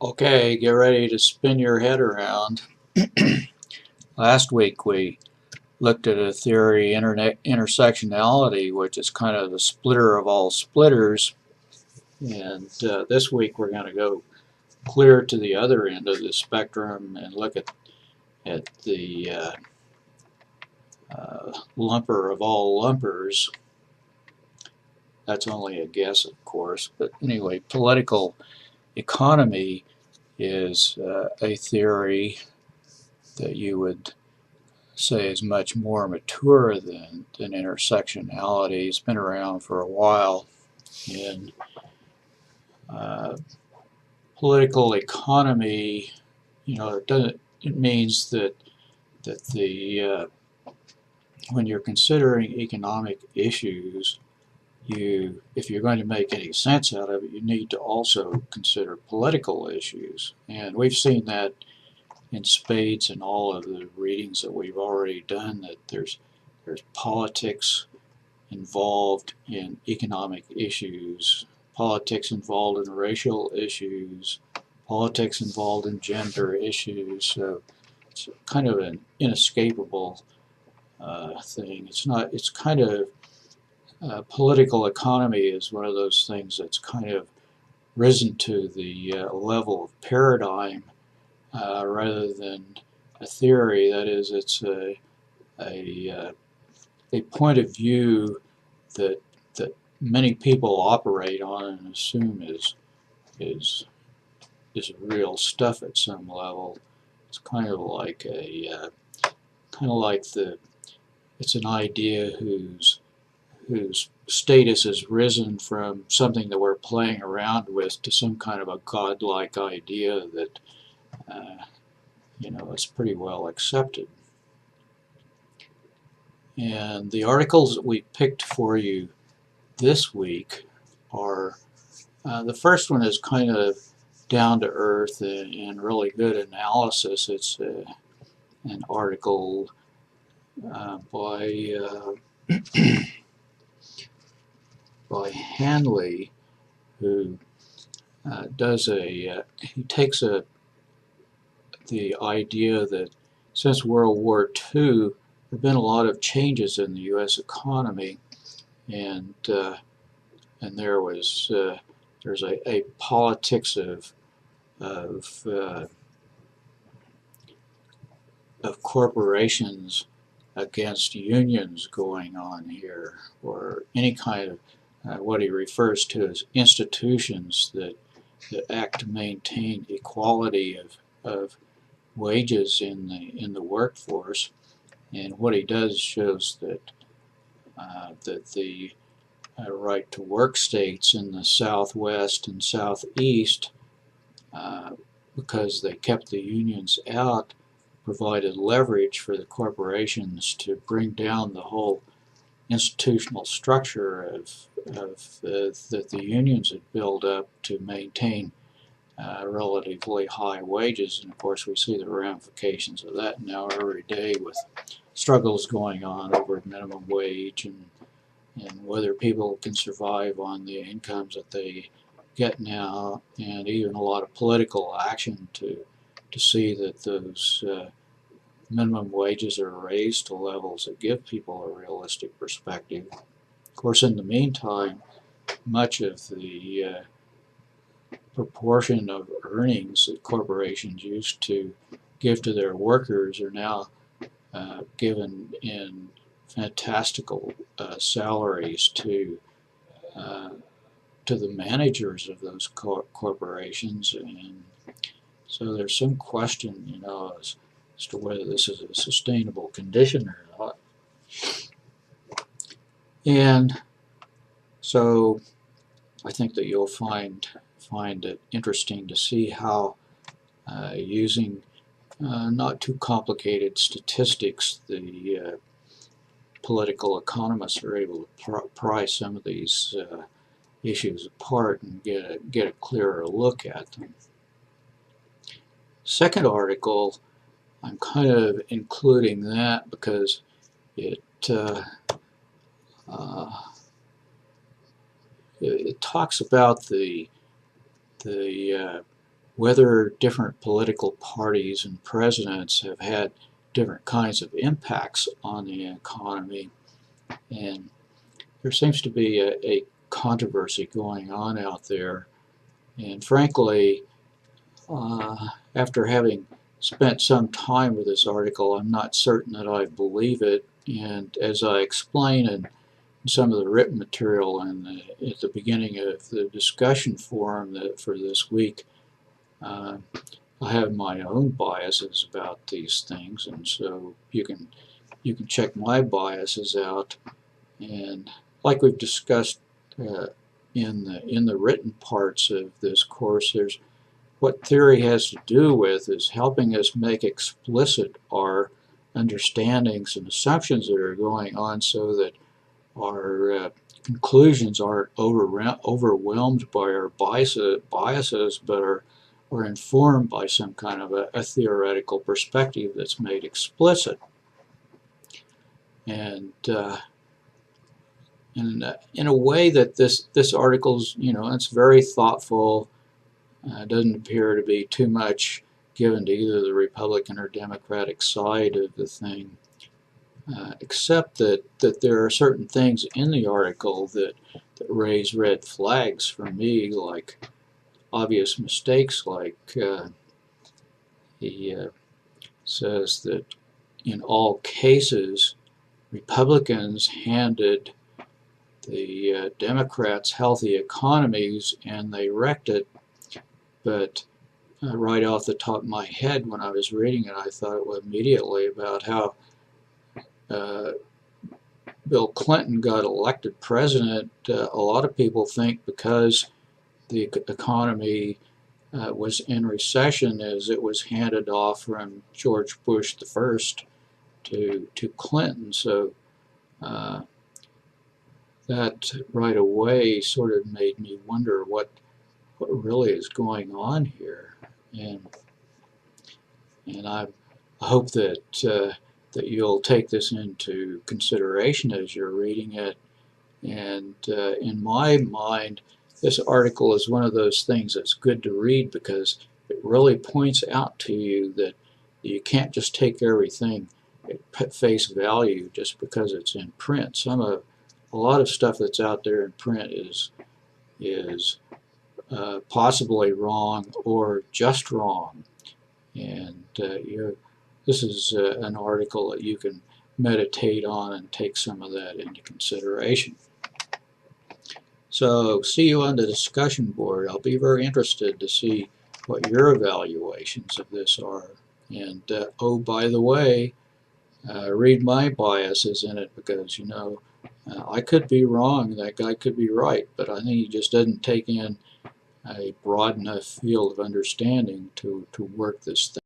Okay, get ready to spin your head around. Last week we looked at a theory, intersectionality, which is kind of the splitter of all splitters. And this week we're going to go clear to the other end of the spectrum and look at the lumper of all lumpers. That's only a guess, of course. But anyway, political economy is a theory that you would say is much more mature than intersectionality. It's been around for a while. And political economy, it means that the when you're considering economic issues, if you're going to make any sense out of it, you need to also consider political issues. And we've seen that in spades in all of the readings that we've already done, that there's politics involved in economic issues, politics involved in racial issues, politics involved in gender issues. So it's kind of an inescapable thing. It's kind of political economy is one of those things that's kind of risen to the level of paradigm rather than a theory. That is, it's a point of view that many people operate on and assume is real stuff at some level. It's kind of like it's an idea whose status has risen from something that we're playing around with to some kind of a godlike idea that it's pretty well accepted. And the articles that we picked for you this week are, the first one is kind of down to earth and really good analysis. It's an article by Hanley, who he takes the idea that since World War II, there have been a lot of changes in the U.S. economy, and there's a politics of corporations against unions going on here, or any kind of what he refers to as institutions that act to maintain equality of wages in the workforce. And what he does shows that the right to work states in the Southwest and Southeast, because they kept the unions out, provided leverage for the corporations to bring down the whole institutional structure that the unions had built up to maintain relatively high wages. And of course we see the ramifications of that now every day with struggles going on over minimum wage and whether people can survive on the incomes that they get now, and even a lot of political action to see that those minimum wages are raised to levels that give people a realistic perspective. Of course, in the meantime, much of the proportion of earnings that corporations used to give to their workers are now given in fantastical salaries to the managers of those corporations, and so there's some question, as to whether this is a sustainable condition or not. And so I think that you'll find it interesting to see how using not too complicated statistics, the political economists are able to pry some of these issues apart and get a clearer look at them. Second article, I'm kind of including that because it talks about the whether different political parties and presidents have had different kinds of impacts on the economy. And there seems to be a controversy going on out there. And frankly, after having spent some time with this article, I'm not certain that I believe it. And as I explain in some of the written material at the beginning of the discussion forum for this week, I have my own biases about these things, and so you can check my biases out. And like we've discussed in the written parts of this course, there's what theory has to do with is helping us make explicit our understandings and assumptions that are going on, so that our conclusions aren't overwhelmed by our biases, but are informed by some kind of a theoretical perspective that's made explicit. And in a way that this article's, it's very thoughtful. Doesn't appear to be too much given to either the Republican or Democratic side of the thing, except that there are certain things in the article that raise red flags for me, like obvious mistakes, like he says that in all cases Republicans handed the Democrats healthy economies and they wrecked it. But right off the top of my head, when I was reading it, I thought immediately about how Bill Clinton got elected president. A lot of people think because the economy was in recession, as it was handed off from George Bush the first to Clinton. So that right away sort of made me wonder what really is going on here. And I hope that that you'll take this into consideration as you're reading it. And in my mind, this article is one of those things that's good to read, because it really points out to you that you can't just take everything at face value just because it's in print. A lot of stuff that's out there in print is possibly wrong or just wrong. And this is an article that you can meditate on and take some of that into consideration. So see you on the discussion board. I'll be very interested to see what your evaluations of this are. And oh, by the way, read my biases in it, because I could be wrong, that guy could be right, but I think he just doesn't take in a broad enough field of understanding to work this thing.